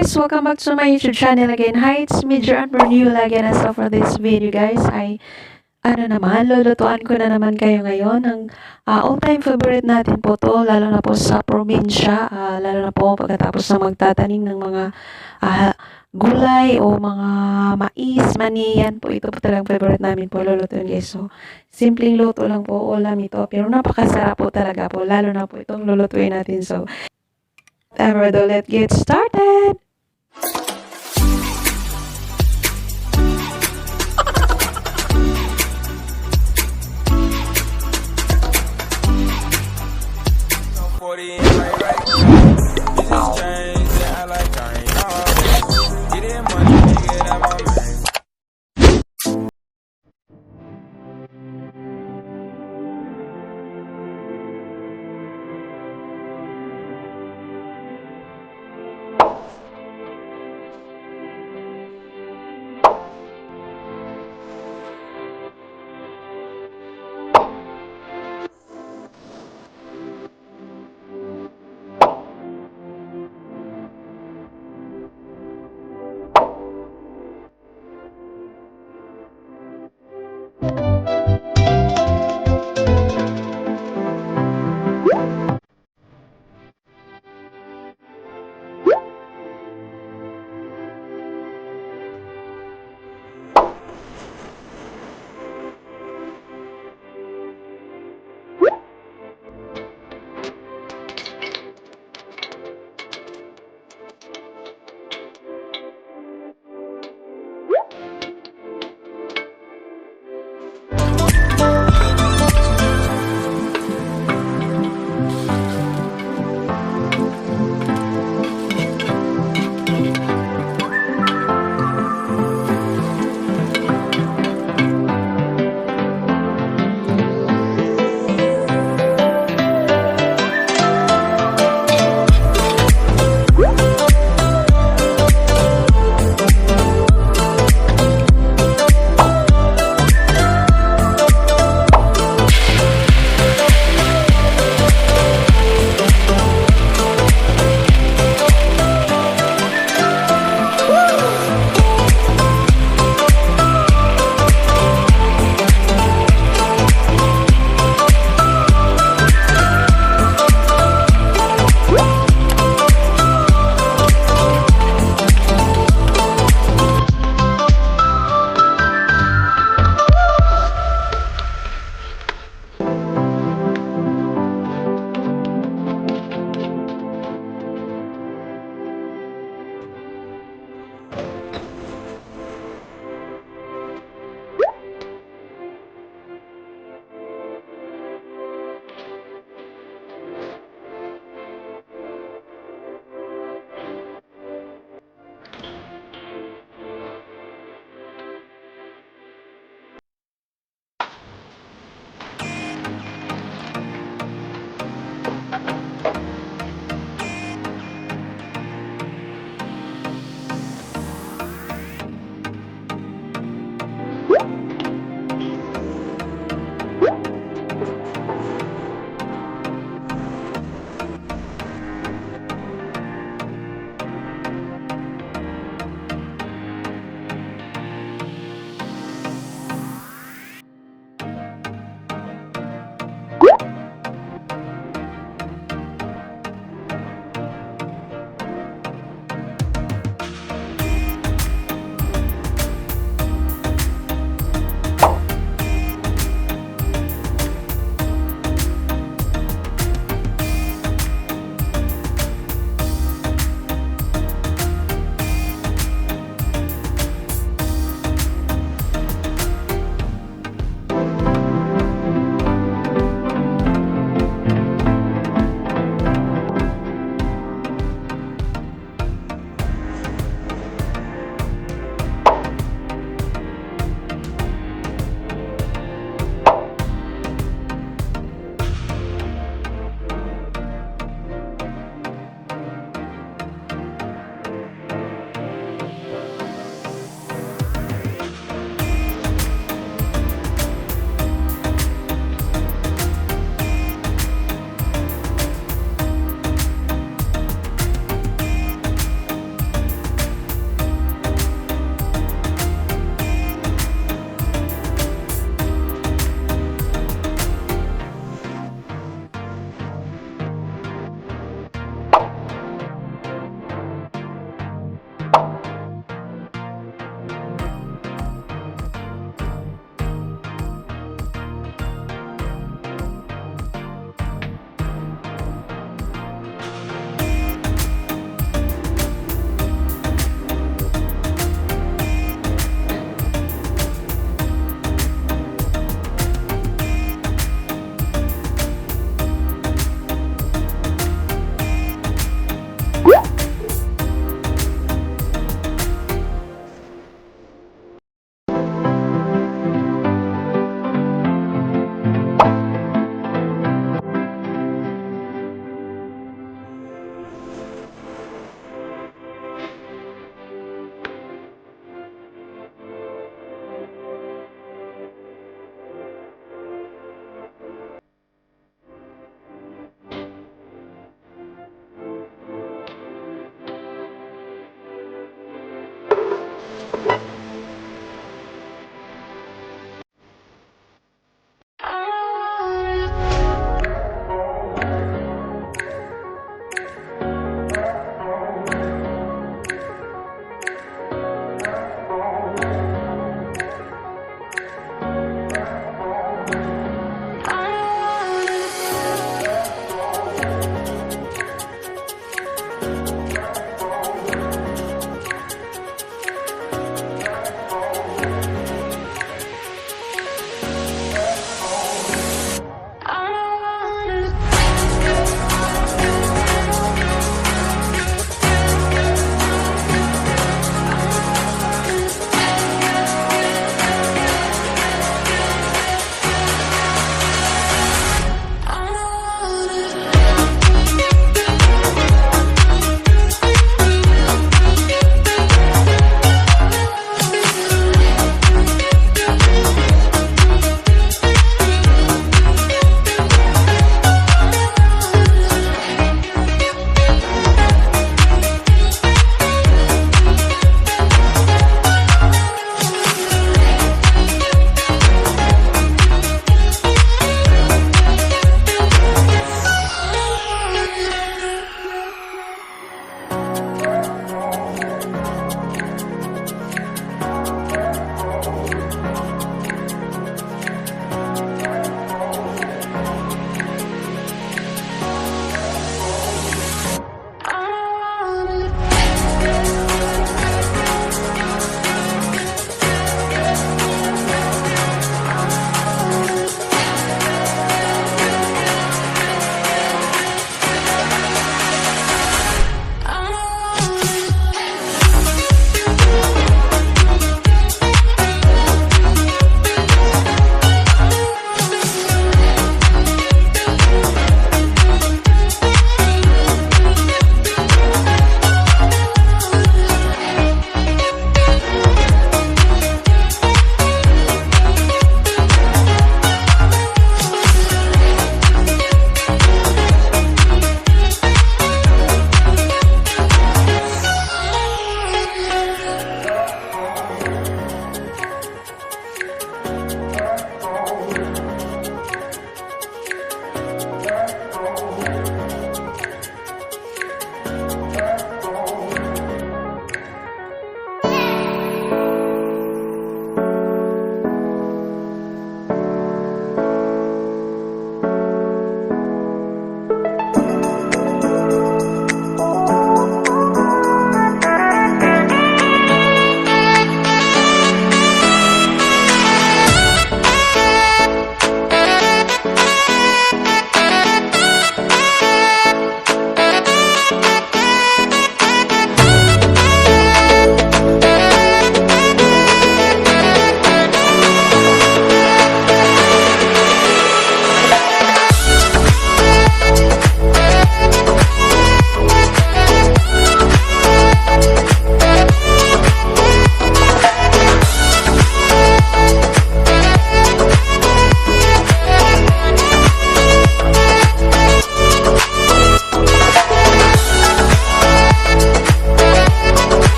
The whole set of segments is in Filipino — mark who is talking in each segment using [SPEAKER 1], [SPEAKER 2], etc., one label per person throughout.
[SPEAKER 1] guys! Welcome back to my YouTube channel again. Hi, it's me, Joan Broñola again. And so for this video guys ay lulutuan ko na naman kayo ngayon ng all-time favorite natin po to, lalo na po sa probinsya, lalo na po pagkatapos na magtatanim ng mga gulay o mga mais, mani, yan po, ito po talagang favorite namin po lulutuin guys. So, simpleng luto lang po, ulam ito, pero napakasarap po talaga po, lalo na po itong lulutuin natin. So, whatever though, let's get started!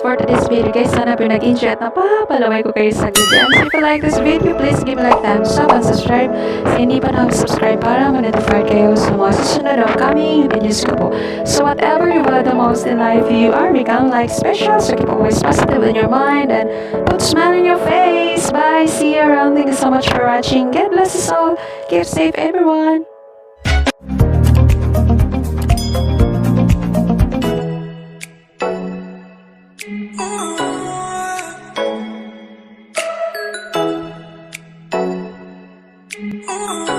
[SPEAKER 1] for today's video guys. Sana pinag-enjoy at napapalaway ko kayo sa video. So if you like this video, please give me like, thumbs up, and subscribe. Sa hindi pa nakasubscribe para ma-notify kayo sa mga susunod na upcoming videos ko po. So whatever you value the most in life, you are become like special. So keep always positive in your mind and put a smile on your face. Bye. See you around. Thank you so much for watching. God bless us all. Keep safe everyone.
[SPEAKER 2] Oh